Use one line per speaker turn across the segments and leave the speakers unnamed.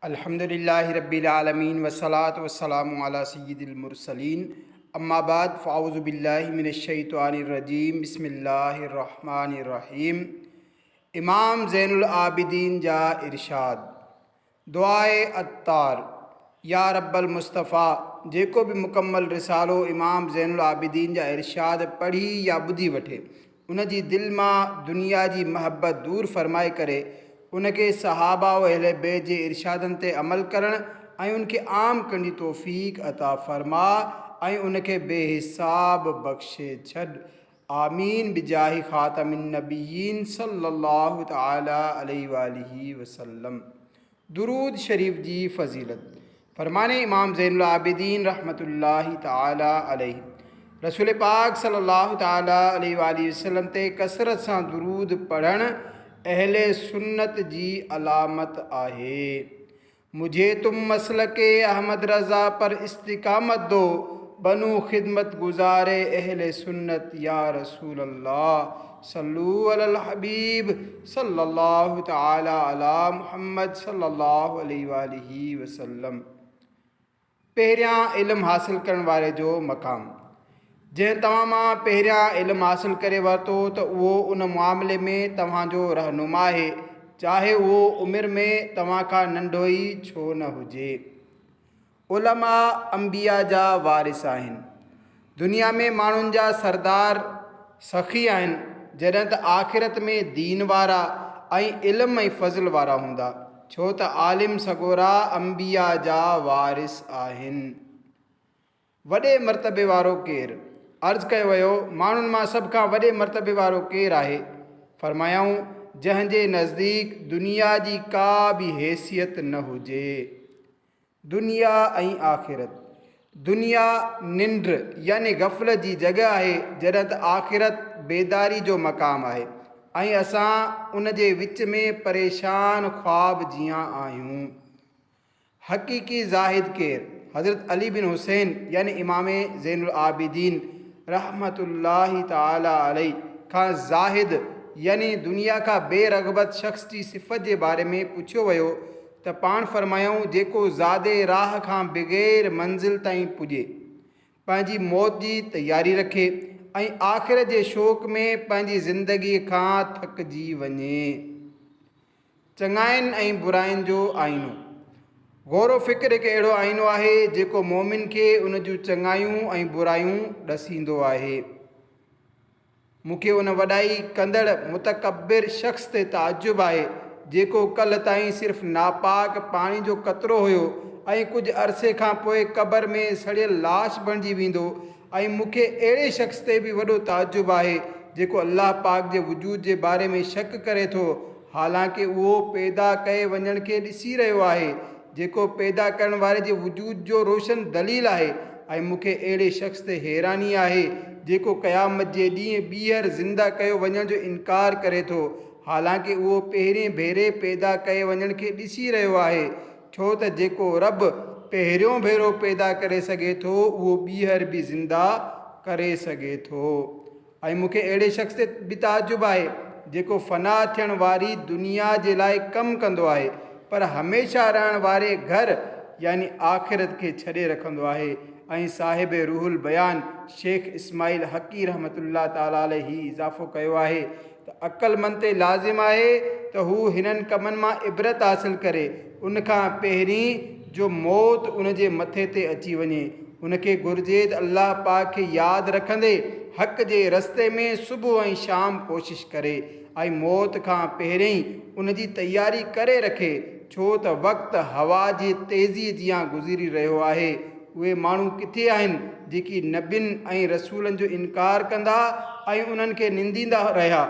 अल्हम्दुलिल्लाहि रब्बिल आलमीन वस्सलातु वस्सलामु अला सय्यिदिल मुरसलीन अम्मा बाद फ़अऊज़ु बिल्लाहि मिनश शैतानिर रजीम बिस्मिल्लाहिर रहमानिर रहीम। इमाम ज़ैनुल आबिदीन जा इरशाद दुआए अत्तार या रब्बल मुस्तफ़ा जेको भी मुकम्मल रिसालो इमाम ज़ैनुल आबिदीन जा इरशाद पढ़ी या ॿुधी वठे उन जी दिलि मां दुनिया जी महबत दूर फरमाए करे उनके सहाबा व अहले बैत जे इरशादनि ते अमल करण ऐं उनखे आम करण तौफ़ीक़ अता फ़रमा ऐं उनखे बेहिसाब बख़्शे छॾ। आमीन बिजाहि ख़ातमिन नबिय्यीन सल्लल्लाहु तआला अलैहि वालिहि वसल्लम। दुरूद शरीफ जी फ़ज़ीलत फरमाने इमाम ज़ैनुल आबिदीन रहमतुल्लाहि तआला अलैहि रसूल पाक सल्लल्लाहु तआला अलैहि वालिहि वसल्लम ते कसरत सां दुरूद पढ़ण अहले सुन्नत जी अलामत आहे। मुझे तुम मसल के अहमद रज़ा पर इस्तिकामत दो बनु खिदमत गुजारे अहले सुन्नत या रसूल अल्लाह सल्लु अलल हबीब सल्लल्लाहु तआला अला मुहम्मद सल्लल्लाहु अलैहि वालिहि वसल्लम। पहिरियां इल्म हासिल करण वारे जो मक़ाम। जंहिं तव्हां मां पहिरियां इल्मु हासिल करे वरितो त उहो उन मामले में तव्हांजो रहनुमा आहे, चाहे उहो उमिरि में तव्हां खां नंढो ई छो न हुजे। उलमा अंबिया जा वारिस आहिनि। दुनिया में माण्हुनि जा सरदार सखी आहिनि, जॾहिं त आख़िरत में दीन वारा ऐं इल्म ऐं फ़ज़ल वारा हूंदा, छो त आलिम सगोरा अंबिया जा वारिस आहिनि। वॾे मर्तबे वारो केरु? अर्ज़ु कयो वियो माण्हुनि मां सभ खां वॾे मर्तबे वारो केरु आहे? फ़रमायाऊं जंहिंजे नज़दीक दुनिया जी का बि हैसियत न हुजे। दुनिया ऐं आख़िरत। दुनिया निंड यानी ग़फ़लत जी जॻह आहे, जॾहिं त आख़िरत बेदारी जो मक़ाम आहे ऐं असां उन जे विच में परेशान ख़्वाब जियां आहियूं। हक़ीक़ी ज़ाहिद केरु? हज़रत अली बिन हुसैन यानी इमाम ज़ैनुल आबिदीन रहमतुल्लाहि तआला अलैहि खां ज़ाहिद यानी दुनिया खां बेरग़बत शख़्स जी सिफ़त जे बारे में पुछियो वियो त पाण फ़रमायूं जेको ज़ादे राह खां बग़ैर मंज़िल ताईं पुॼे, पंहिंजी मौत जी तयारी रखे ऐं आख़िरत जे शौक़ में पंहिंजी ज़िंदगीअ खां थकिजी वञे। चङाइनि ऐं बुराइनि जो आईनो। ग़ौर फ़िक्र हिकु अहिड़ो आईनो आहे जेको मोमिन खे उन जूं चङायूं ऐं बुरायूं ॾसींदो आहे। मूंखे उन वॾाई कंदड़ मुतकब्बिर शख़्स ते ताजुब आहे जेको कल्ह ताईं सिर्फ़ु नापाक पाणी जो क़तरो हुयो ऐं कुझु अरसे खां पोइ क़बर में सड़ियल लाश बणिजी वेंदो, ऐं मूंखे अहिड़े शख़्स ते बि वॾो ताजुब आहे जेको अल्लाह पाक जे वजूद जे बारे में शक करे थो, हालांकि उहो पैदा कए वञण खे ॾिसी रहियो आहे जेको पैदा करण वारे जे वजूद जो रोशन दलील आहे। ऐं मूंखे अहिड़े शख़्स ते हैरानी आहे जेको क़यामत जे ॾींहुं ॿीहर ज़िंदा कयो वञण जो इनकार करे थो, हालांकि उहो पहिरें भेरे पैदा कए वञण खे ॾिसी रहियो आहे, छो त जेको रब पहिरियों भेरो पैदा करे सघे थो उहो ॿीहर बि ज़िंदा करे सघे थो। ऐं मूंखे अहिड़े शख़्स ते बि ताजुब आहे जेको फ़ना थियण वारी दुनिया जे लाइ कमु कंदो आहे पर हमेशह रहण वारे घर यानी आख़िरत खे छॾे रखंदो आहे। ऐं साहिब रूहुल बयान शेख इस्माइल हक़ी रहमतुल्लाह ताला अलैहि इज़ाफ़ो कयो आहे त अक़लमंद ते लाज़िम आहे त हू हिननि कमनि मां इबरत हासिल करे उन खां पहिरीं जो मौत उन जे मथे ते अची वञे, उनखे घुरिजे त अल्लाह पाक खे यादि रखंदे हक़ जे रस्ते में सुबुह ऐं शाम कोशिशि करे ऐं मौत खां पहिरीं उन जी तयारी करे रखे, छो त वक़्तु हवा जी तेज़ीअ जियां गुज़री रहियो आहे। उहे माण्हू किथे आहिनि जेकी नबियुनि ऐं रसूलनि जो इनकार कंदा ऐं उन्हनि खे निंदींदा रहिया?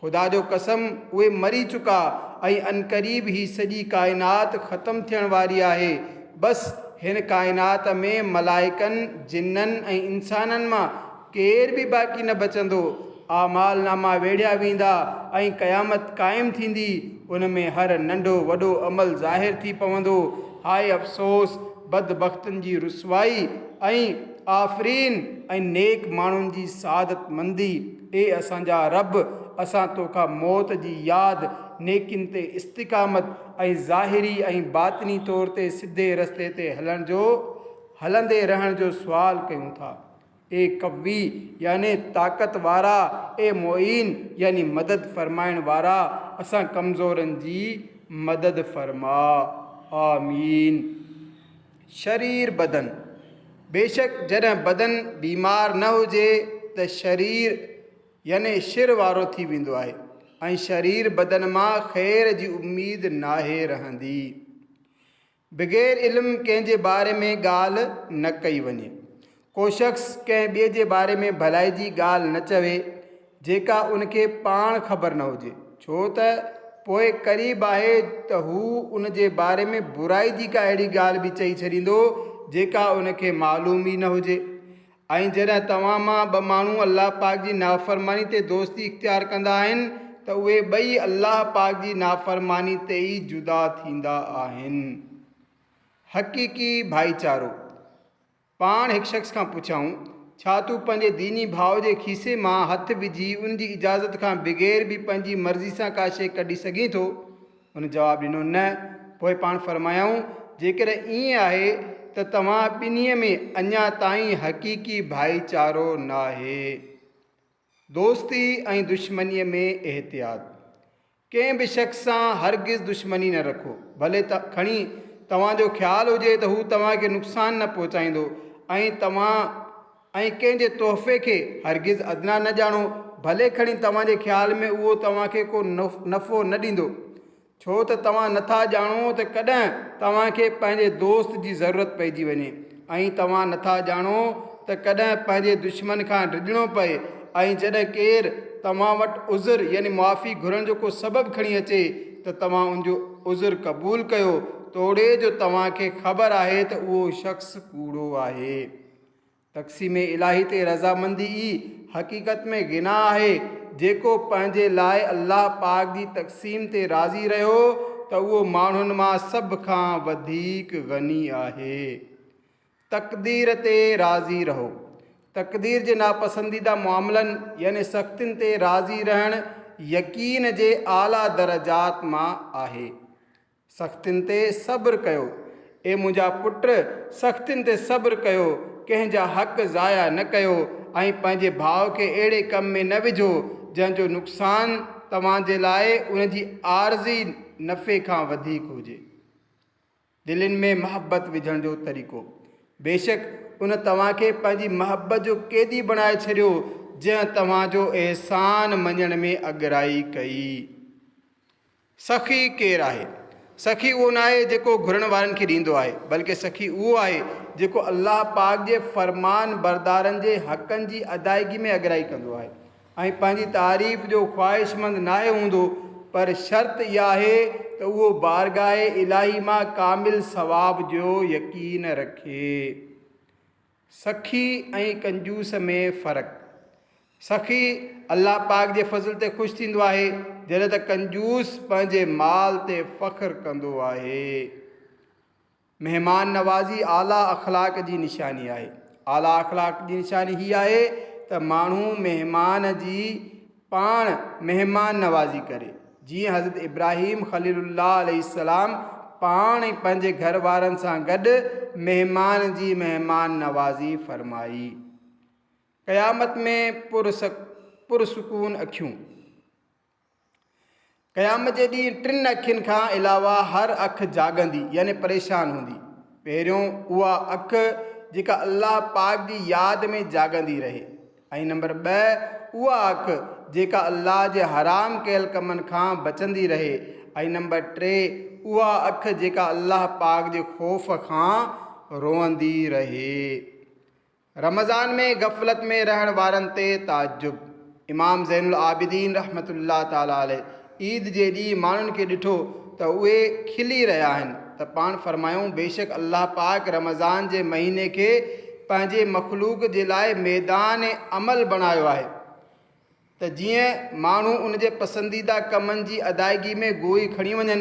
ख़ुदा जो कसम उहे मरी चुका ऐं अनक़रीब ही सॼी काइनात ख़तमु थियण वारी आहे। बसि हिन काइनात में मलाइकनि जिन्ननि ऐं इंसाननि मां केर बि बाक़ी न बचंदो। आमाल नामा वेढ़िया वेंदा ऐं क़यामत क़ाइमु थींदी, उन में हर नंढो वॾो अमल ज़ाहिर थी पवंदो। हाय अफ़सोस बदबख़्तनि जी रुसवाई ऐं आफ़रीन ऐं नेक माण्हुनि जी सादत मंदी। ए असांजा रब, असां तोखां मौत जी यादि, नेकिन ते इस्तिक़ामत ऐं ज़ाहिरी ऐं बातिनी तौर ते सिधे रस्ते ते हलंदे रहण जो सुवाल कयूं था। ए कवी यानी ताक़त वारा, ए मोइन यानी मदद फरमाइण वारा, असां कमज़ोरनि जी मदद फरमा। आमीन। शरीर बदन, बेशक जॾहिं बदन बीमार न हुजे त शरीर यानी शिर वारो थी वेंदो आहे ऐं शरीर बदन मां ख़ैर जी उमेद नाहे रहंदी। बग़ैर इल्म कंहिंजे बारे में ॻाल्हि न कई वञे। को शख़्स कंहिं ॿिए जे बारे में भलाई जी ॻाल्हि न चवे जेका उनखे पाण ख़बर न हुजे, छो त पोइ क़रीब आहे त हू उन जे बारे में बुराई जी का अहिड़ी ॻाल्हि बि चई छॾींदो जेका उनखे मालूम ई न हुजे। ऐं जॾहिं तव्हां मां ॿ माण्हू अल्लाह पाक जी नाफ़रमानी ते दोस्ती इख़्तियार कंदा आहिनि त उहे ॿई अल्लाह पाक जी नाफ़रमानी ते ई जुदा थींदा आहिनि। हक़ीक़ी भाईचारो, पाण हिकु शख़्स खां पुछऊं, छा तूं पंहिंजे दीनी भाउ जे खीसे मां हथ विझी उन जी इजाज़त खां बग़ैर बि पंहिंजी मर्ज़ी सां का शइ कढी सघीं थो? उन जवाबु ॾिनो, न। पोइ पाण फरमायूं, जेकॾहिं ईअं आहे त तव्हां ॿिन्हीअ में अञा ताईं हक़ीक़ी भाईचारो नाहे। दोस्ती ऐं दुश्मनीअ में एहतियात, कंहिं बि शख़्स सां हरगिज़ दुश्मनी न रखो, भले खणी तव्हांजो ख़्यालु हुजे त हू तव्हांखे नुक़सानु न पहुचाईंदो, ऐं कंहिंजे तोहफ़े खे हरगिज़ अदना न ॼाणो, भले खणी तव्हांजे ख़्याल में उहो तव्हांखे को नफ़ो न ॾींदो, छो त तव्हां नथा ॼाणो त कॾहिं तव्हांखे पंहिंजे दोस्त जी ज़रूरत पइजी वञे, ऐं तव्हां नथा ॼाणो त कॾहिं पंहिंजे दुश्मन खां डिॼणो पए। ऐं जॾहिं केरु तव्हां वटि उज़ुर यानी मुआफ़ी घुरण जो को सबबु खणी अचे त तव्हां उनजो उज़ुर क़बूल कयो, तोड़े जो तव्हांखे ख़बर आहे त उहो शख़्स कूड़ो आहे। तक़सीम इलाही ते रज़ामंदी ई हक़ीक़त में गिनाह आहे। जेको पंहिंजे लाइ अल्लाह पाक जी तक़सीम ते राज़ी रहियो त उहो माण्हुनि मां सभ खां वधीक ग़नी आहे। तक़दीर ते राज़ी रहो, तक़दीर जे नापसंदीदा मामलनि यानी सख़्तियुनि ते राज़ी रहणु यकीन जे आला दरजात मां आहे। सख़्तियुनि ते सब्र कयो, ए मुंहिंजा पुट, सख़्तियुनि ते सब्र कयो, कंहिंजा हक़ ज़ाया न कयो ऐं पंहिंजे भाउ खे अहिड़े कम में न विझो जंहिंजो नुक़सानु तव्हांजे लाइ उन जी आर्ज़ी नफ़े खां वधीक हुजे। दिलनि में महबत विझण जो तरीक़ो, बेशक उन तव्हांखे पंहिंजी महबत जो क़ैदी बणाए छॾियो जंहिं तव्हांजो अहसान मञण में अॻिराई कई। सखी केरु आहे? सखी उहो न आहे जेको घुरण वारनि खे ॾींदो आहे, बल्कि सखी उहो आहे जेको अल्लाह पाक जे फ़रमान बरदारनि जे हक़नि जी अदायगी में अॻिराई कंदो आहे ऐं पंहिंजी तारीफ़ जो ख़्वाहिशमंद नाहे हूंदो, पर शर्त इहा आहे त उहो बारगाह इलाही मां कामिल सवाब जो यकीन रखे। सखी ऐं कंजूस में फ़र्क़ु, सखी अल्लाह पाक जे फज़ल ते ख़ुशि थींदो आहे, जॾहिं त कंजूस पंहिंजे माल ते फ़ख्रु कंदो आहे। महिमान नवाज़ी आला अख़लाक जी निशानी आहे। आला अख़लाक जी निशानी हीअ आहे त माण्हू महिमान जी पाण महिमान नवाज़ी करे, जीअं हज़रत इब्राहीम ख़लीलुल्लाह अलैहिस्सलाम पाण ई पंहिंजे घर वारनि सां गॾु महिमान जी महिमान नवाज़ी फ़रमाई। क़यामत में पुरसुकून अखियूं, क़यामत जे ॾींहुं टिनि अखियुनि खां अलावा हर अखि जाॻंदी यानी परेशान हूंदी। पहिरियों उहा अखि जेका अल्लाह पाक जी यादि में जाॻंदी रहे, ऐं नंबर 2 उहा अखि जेका अल्लाह जे हराम कयल कमनि खां बचंदी रहे, ऐं नंबर 3 उहा अखि जेका अल्लाह पाक जे ख़ौफ़ खां रोअंदी रहे। रमज़ान में गफ़लत में रहण वारनि ते ताजुब, इमाम ज़ैनुल आबिदीन रहमतुल्लाह ताला अलैह ईद जे ॾींहुं माण्हुनि खे ॾिठो त उहे खिली रहिया आहिनि त पाण फरमायूं, बेशक अल्लाह पाक रमज़ान जे महीने खे पंहिंजे मख़लूक जे लाइ मैदान अमल बणायो आहे त जीअं माण्हू उन जे पसंदीदा कमनि जी अदायगी में गोई खणी वञनि।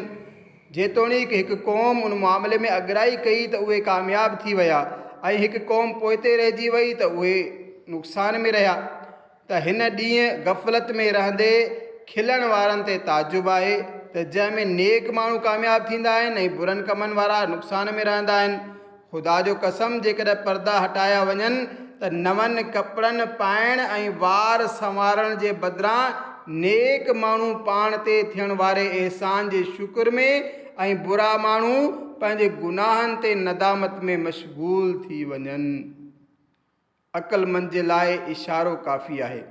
जेतोणीकि हिकु क़ौम उन मामले में अॻिराई कई त उहे कामयाबु थी विया ऐं हिकु क़ौम पोइते रहिजी वई त उहे नुक़सान में रहिया। त हिन ॾींहुं गफ़लत में रहंदे खिलण वारनि ते ताजुब आहे त जंहिंमें नेक माण्हू कामयाबु थींदा आहिनि ऐं बुरनि कमनि वारा नुक़सान में रहंदा आहिनि। ख़ुदा जो कसम, जेकॾहिं पर्दा हटाया वञनि त नवनि कपिड़नि पाइण ऐं वार संवारण जे बदिरां नेक माण्हू पाण ते थियण वारे अहसान जे शुक्र में ऐं बुरा माण्हू पंहिंजे गुनाहनि ते नदामत में मशगूल थी वञनि। अक़लमंद जे लाइ इशारो काफ़ी आहे।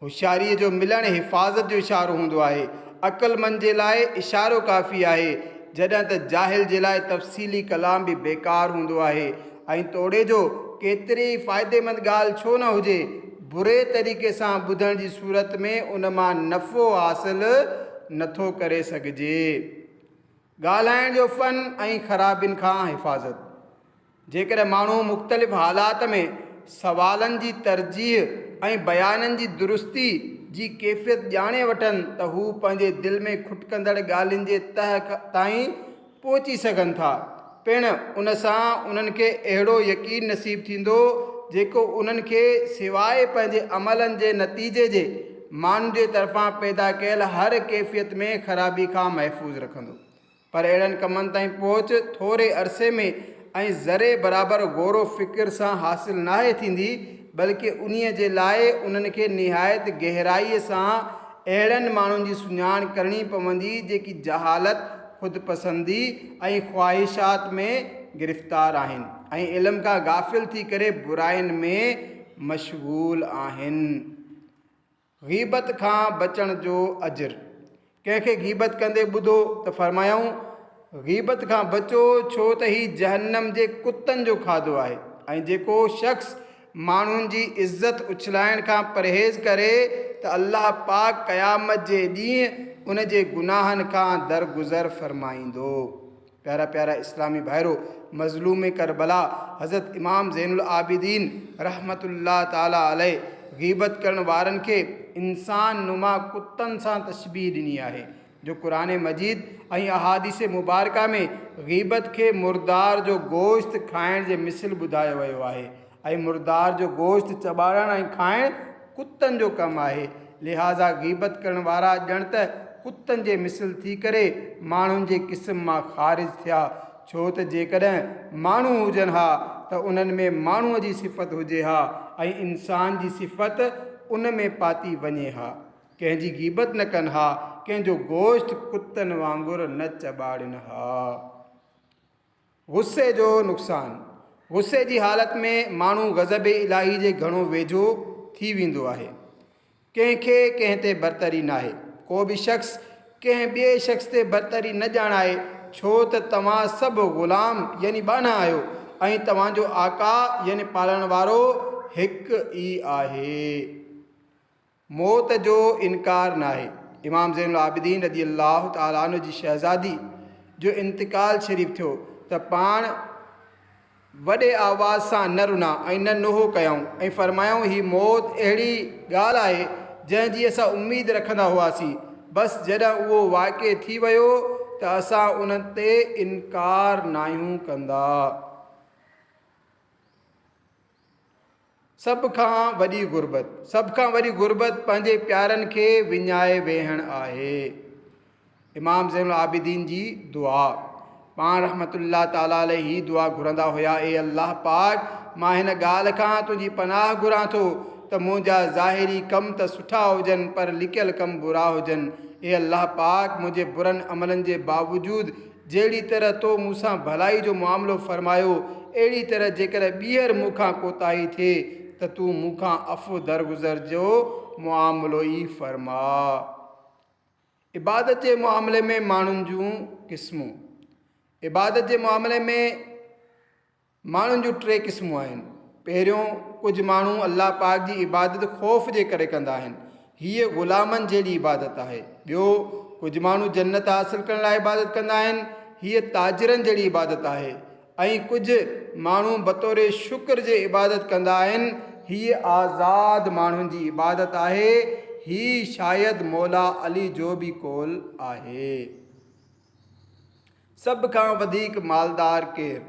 होशियारीअ जो मिलणु हिफ़ाज़त जो इशारो हूंदो आहे। अक़लमंद जे लाइ इशारो काफ़ी आहे, जॾहिं त जाहिल जे लाइ तफ़सीली कलाम बि बेकार हूंदो आहे। ऐं तोड़े जो केतिरी फ़ाइदेमंद ॻाल्हि छो न हुजे, बुरे तरीक़े सां ॿुधण जी सूरत में उन मां नफ़ो हासिल नथो करे सघिजे। ॻाल्हाइण जो फ़न ऐं ख़राबियुनि खां हिफ़ाज़त। जेकॾहिं माण्हू मुख़्तलिफ़ हालात में सवालनि जी तरजीह ऐं बयाननि जी दुरुस्ती जी कैफ़ियत ॼाणे वठनि त हू पंहिंजे दिलि में खुटकंदड़ ॻाल्हियुनि जे तह ताईं पहुची सघनि था। पिणु उन सां उन्हनि खे अहिड़ो यकीन नसीब थींदो जेको उन्हनि खे सवाइ पंहिंजे अमलनि जे नतीजे जे माण्हुनि जे तरफ़ां पैदा कयल हर कैफ़ियत में ख़राबी खां महफ़ूज़ रखंदो। पर अहिड़नि कमनि ताईं पहुच थोरे अरसे में ऐं ज़रे बराबरि गौर फ़िक्र सां हासिल नाहे थींदी, बल्कि उन्हीअ जे लाइ उन्हनि खे निहायत गहराईअ सां अहिड़नि माण्हुनि जी सुञाण करणी पवंदी जेकी जहालत, ख़ुदपसंदी ऐं ख़्वाहिशात में गिरफ़्तार आहिनि ऐं इल्म खां गाफ़िल थी करे बुराइनि में मशगूल आहिनि। ग़ीबत खां बचण जो अजर। कंहिंखे ग़ीबत कंदे ॿुधो त फरमायूं, ग़ीबत खां बचो, छो त ही जहन्नम जे कुतनि जो खाधो आहे। ऐं जेको शख़्स माण्हुनि जी इज़त उछलाइण खां परहेज़ करे त अल्लाह पाक क़यामत जे ॾींहुं उन जे गुनाहनि खां दरगुज़र फ़रमाईंदो। प्यारा प्यारा इस्लामी भाइरो, मज़लूम करबला हज़रत इमाम ज़ैनुल आबिदीन रहमतुल्लाह ताला अलैह ग़ीबत करण वारनि खे इंसान नुमा कुतनि सां तशबीह ॾिनी आहे, जो क़ुरान मजीद ऐं अहादीस मुबारका में ग़ीबत खे मुर्दार जो गोश्त खाइण जे मिसल ॿुधायो वियो आहे। ऐं मुर्दार जो गोश्त चॿाड़ण ऐं खाइण कुतनि जो कमु आहे। लिहाज़ा ग़ीबत करण वारा ॼण त कुतनि जे मिसल थी करे माण्हुनि जे क़िस्म मां ख़ारिज थिया। छो त जेकॾहिं माण्हू हुजनि हा त उन्हनि में माण्हूअ जी सिफ़त हुजे हा ऐं इंसान जी सिफ़त उन में पाती वञे हा। कंहिंजी ग़ीबत न कनि हा, कंहिंजो गोश्त कुतनि वांगुरु न चॿाड़नि हा। गुस्से जो नुक़सान। गुस्से जी हालत में माण्हू ग़ज़ब इलाही जे घणो वेझो थी वेंदो आहे। कंहिंखे कंहिं ते बरतरी नाहे। को बि शख़्स कंहिं ॿिए शख़्स ते बरतरी न ॼाणाए, छो त तव्हां सभु ग़ुलाम यानी बाना आहियो ऐं तव्हांजो आका यानी पालण वारो हिकु ई आहे। मौत जो इनकार नाहे। इमाम ज़ैनुल आबिदीन रज़ी अल्लाह ताला अन्हु जी शहज़ादी जो इंतिकाल शरीफ़ थियो त पाण वॾे आवाज़ सां न रुना ऐं न नोहो कयूं ऐं फरमायूं, ही मौत अहिड़ी ॻाल्हि आहे जंहिंजी असां उमेदु रखंदा हुआसीं। बसि जॾहिं उहो वाक़िअ थी वियो त असां उन ते इनकार नाहियूं कंदा। सभ खां वॾी गुरबत। सभ खां वॾी गुरबत पंहिंजे प्यारनि खे विञाए वेहण आहे। इमाम ज़ैनुल आबिदीन जी दुआ। पाण रहमतुल्लाह ताला अलैह ही दुआ घुरंदा हुया, ए अल्लाह पाक, मां हिन ॻाल्हि खां तुंहिंजी पनाह घुरां थो त मुंहिंजा ज़ाहिरी कम त सुठा हुजनि पर लिकियल कम बुरा हुजनि। ए अल्लाह पाक, मुंहिंजे बुरनि अमलनि जे बावजूदि जहिड़ी तरह तो मूंसां भलाई जो मुआमिलो फ़रमायो, अहिड़ी तरह जेकॾहिं ॿीहर मूंखां कोताही थिए त तूं मूंखां अफ़ु दरगुज़र जो मुआमिलो ई फ़रमा। इबादत जे मामले में माण्हुनि जूं क़िस्मूं। इबादत जे मामले में माण्हुनि जूं टे क़िस्मूं आहिनि। पहिरियों, कुझु माण्हू अल्लाह पाक जी इबादत ख़ौफ़ जे करे कंदा आहिनि। हीअ ग़ुलामनि जहिड़ी इबादत आहे। ॿियो, कुझु माण्हू जन्नत हासिल करण लाइ इबादत कंदा आहिनि। हीअ ताजिरनि जहिड़ी इबादत आहे। ऐं कुझु माण्हू बतौर शुक्र जे इबादत कंदा आहिनि। हीअ आज़ाद माण्हुनि जी इबादत आहे। ही शायदि मौला अली जो बि कौल आहे। सभ खां वधीक मालदार केरु?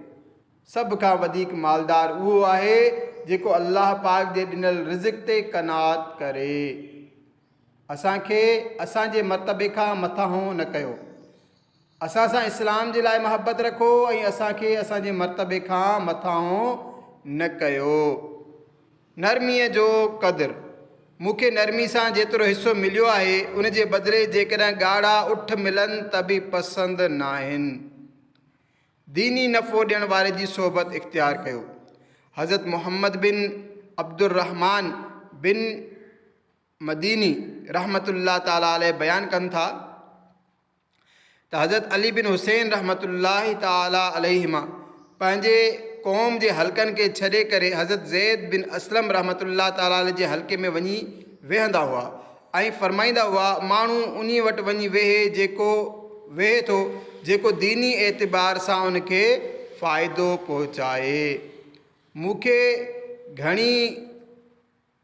सभ खां वधीक मालदार उहो आहे जेको अल्लाह पाक जे ॾिनल रिज़्क़ ते क़नाअत करे। असांखे असांजे मर्तबे खां मथां न कयो। असां सां इस्लाम जे लाइ मोहबत रखो ऐं असांखे असांजे मर्तबे खां मथां न कयो। नरमीअ जो क़दुरु, मूंखे नरमी सां जेतिरो हिसो मिलियो आहे उन जे बदिले जेकॾहिं ॻाढ़ा उठ मिलनि त बि पसंदि न आहिनि। दीनी नफ़ो ॾियण वारे जी सोबत इख़्तियार कयो। हज़रत मोहम्मद बिन अब्दुर्रहमान बिन मदीनी रहमतुल्लाह ताला अलैह बयानु कनि था त हज़रत अली बिन हुसैन रहमतुल्लाह ताला अलैहिमा पंहिंजे क़ौम जे हलकनि खे छॾे करे हज़रत ज़ैद बिन असलम रहमतुल्लाह ताला अलैह जे हल्के में वञी वेहंदा हुआ ऐं फरमाईंदा हुआ, माण्हू उन वटि वञी वेहे थो जेको दीनी एतबार सां उनखे फ़ाइदो पहुचाए।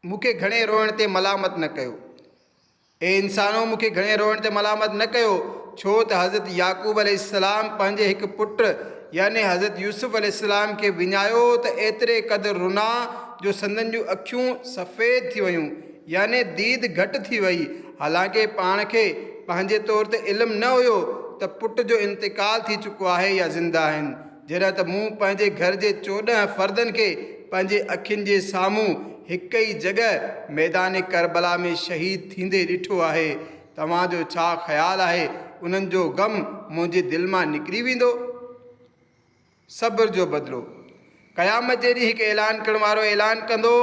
मूंखे घणे रोअण ते मलामत न कयो। ए इंसानो, मूंखे घणे रोअण ते मलामत न कयो, छो त हज़रत याक़ूब अलैहिस्सलाम पंहिंजे हिकु पुटु याने हज़रत यूसुफ अलैहिस्सलाम खे विञायो त एतिरे क़दुरु रुना जो संदनि जूं अखियूं सफ़ेद थी वियूं, याने दीद घटि थी वई। हालांकि पाण खे पंहिंजे तौर ते इल्मु न हुयो त पुट जो इंतिकाल थी चुको आहे या ज़िंदा आहिनि। जॾहिं त मूं पंहिंजे घर जे 14 फ़र्दनि खे पंहिंजे अखियुनि जे साम्हूं हिकु ई जॻह मैदान करबला में शहीद थींदे ॾिठो आहे। तव्हांजो छा ख़्यालु आहे उन्हनि जो ग़म मुंहिंजे दिलि मां निकिरी वेंदो? सब्र जो बदिलो, क़यामत जे ॾींहुं हिकु ऐलान करण वारो ऐलान कंदो,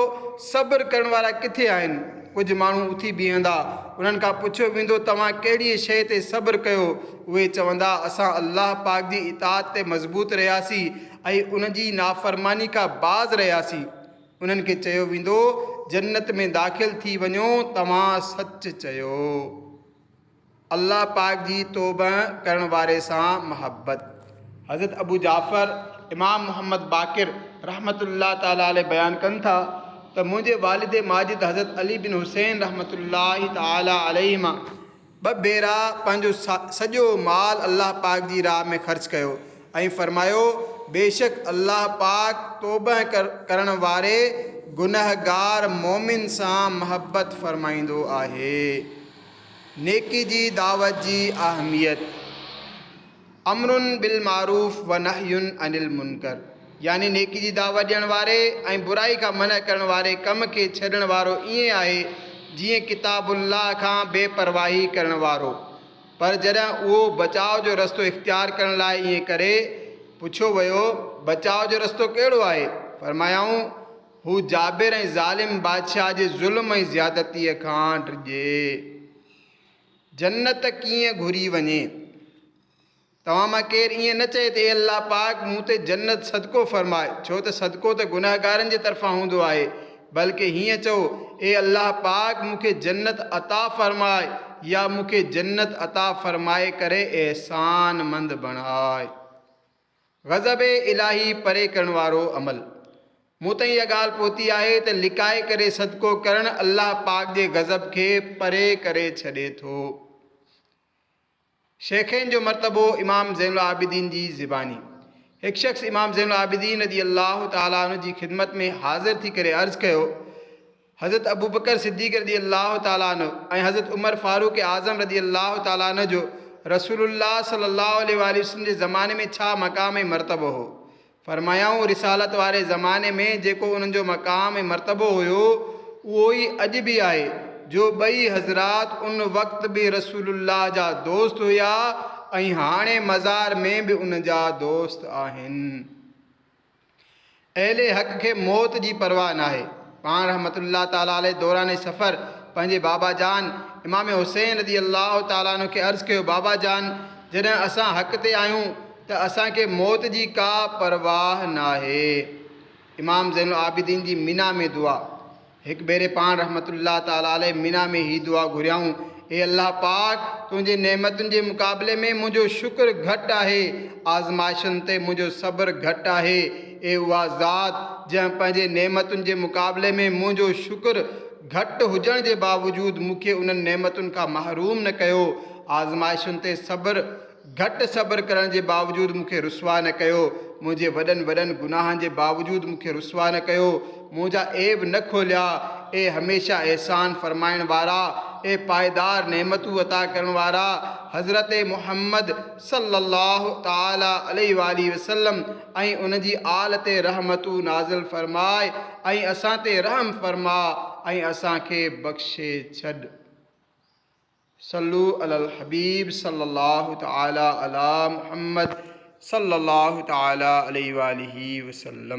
सब्र करण वारा किथे आहिनि? कुझु माण्हू उथी बीहंदा, उन्हनि खां पुछियो वेंदो, तव्हां कहिड़ी शइ ते सब्र कयो? उहे चवंदा, असां अल्लाह पाक जी इताअत ते मज़बूत रहियासीं ऐं उन जी नाफ़रमानी खां बाज़ रहियासीं। उन्हनि खे चयो वेंदो, जन्नत में दाख़िल थी वञो, तव्हां सच चयो। अल्लाह पाक जी तौबा करण वारे सां मोहब्बत। हज़रत अबू जाफ़र इमाम मोहम्मद बाक़िर रहमतुल्लाह ताला अलैह बयानु कनि था त मुंहिंजे वालिद माजिद हज़रत अली बिन हुसैन रहमतुल्लाह ताला अलैहिमा 2 भेरा पंहिंजो सॼो माल अल्लाह पाक जी राह में ख़र्च कयो ऐं फरमायो, बेशक अल्लाह पाक तौबा करण वारे गुनहगार मोमिन सां मोहब्बत फरमाईंदो आहे। नेकी जी दावत जी अहमियत। अमरुन बिल मारूफ़ व नहयुन अनिल मुनकर, यानी नेकी जी दावत ॾियण वारे ऐं बुराई खां मना करण वारे कम खे छॾण वारो ईअं आहे जीअं किताबुल्लाह खां बेपरवाही करण वारो। पर जॾहिं उहो बचाव जो रस्तो इख़्तियार करण लाइ ईअं करे, पुछियो वियो, बचाव जो रस्तो कहिड़ो आहे? फरमायाऊं, हू जाबिर ऐं ज़ालिम बादशाह जे ज़ुल्म ऐं ज़्यादतीअ खां डिॼे। जन्नत कीअं घुरी वञे? तव्हां मां केरु ईअं न चए त ए अल्लाह पाक मूं ते जन्नत सदको फ़रमाए, छो त सदको त गुनाहगारनि जे तरफ़ां हूंदो आहे, बल्कि हीअं चओ, ए अल्लाह पाक मूंखे जन्नत अता फ़रमाए या मूंखे जन्नत अता फ़रमाए करे एहसान मंद बणाए। ग़ज़ब इलाही परे करण वारो अमल। मूं ताईं इहा ॻाल्हि पहुती आहे त लिकाए करे सदको करणु अल्लाह पाक जे ग़ज़ब खे परे करे छॾे थो। शेखैन जो मर्तबो इमाम ज़ैनुल आबिदीन जी ज़िबानी। हिकु शख़्स इमाम ज़ैनुल आबिदीन रज़ी अल्लाह ताला अन्हु जी ख़िदमत में हाज़िर थी करे अर्ज़ु कयो, हज़रत अबू बकर सिद्दीक़ रज़ी अल्लाह ताला अन्हु ऐं हज़रत उमर फ़ारूक़ आज़म रज़ी अल्लाह ताला अन्हु जो रसूलुल्लाह सल्लल्लाहु अलैहि वसल्लम जे ज़माने में छा मक़ाम ऐं मर्तबो हो? फरमायाऊं, रिसालत वारे ज़माने में जेको उन्हनि जो मक़ाम ऐं मर्तबो हुयो उहो ई अॼु बि आहे, जो ॿई हज़रात उन वक़्त बि रसूलुल्लाह जा दोस्त हुया ऐं हाणे मज़ार में बि उन जा दोस्त आहिनि। अहले हक़ खे मौत जी परवाह नाहे। पाण रहमतुल्लाह ताला अलैह दौरान सफ़र पंहिंजे बाबा जान इमाम हुसैन रज़ी अल्लाह ताला अन्हु खे अर्ज़ु कयो, बाबा जान, जॾहिं असां हक़ ते आहियूं त असांखे मौत जी का परवाह नाहे। इमाम ज़ैनुल आबिदीन जी मीना में दुआ। हिकु भेरे पाण रहमतुल्लाह ताला अलैह मीना में ही दुआ घुरियाऊं, ए अल्लाह पाक, तुंहिंजे नेमतुनि जे मुक़ाबले में मुंहिंजो शुक्र घटि आहे, आज़माइशुनि ते मुंहिंजो सब्र घटि आहे। ए उहा ज़ात जंहिं पंहिंजे नेमतुनि जे मुक़ाबले में मुंहिंजो शुक्र घटि हुजण जे बावजूदु मूंखे उन्हनि नेमतुनि खां महरूम न कयो, आज़माइशुनि ते घटि सब्र करण जे बावजूदु मूंखे रुसवा न कयो, मुंहिंजे वॾनि वॾनि गुनाहनि जे बावजूदु मूंखे रुसवा न कयो, मुंहिंजा ऐब न खोलिया। ए हमेशह एहसान फरमाइण वारा, ए पायदार नेमतू अता करण वारा हज़रत मुहम्मद सल्लल्लाहु ताला अलैहि वसल्लम ऐं उन जी आल ते रहमतू नाज़िल फरमाए ऐं असां ते रहम फरमा ऐं असांखे बख़्शे छॾ। सल्लू अलल हबीब सल्लल्लाहु ताला अला मुहम्मद सल्लल्लाहु ताला अलैहि वसल्लम।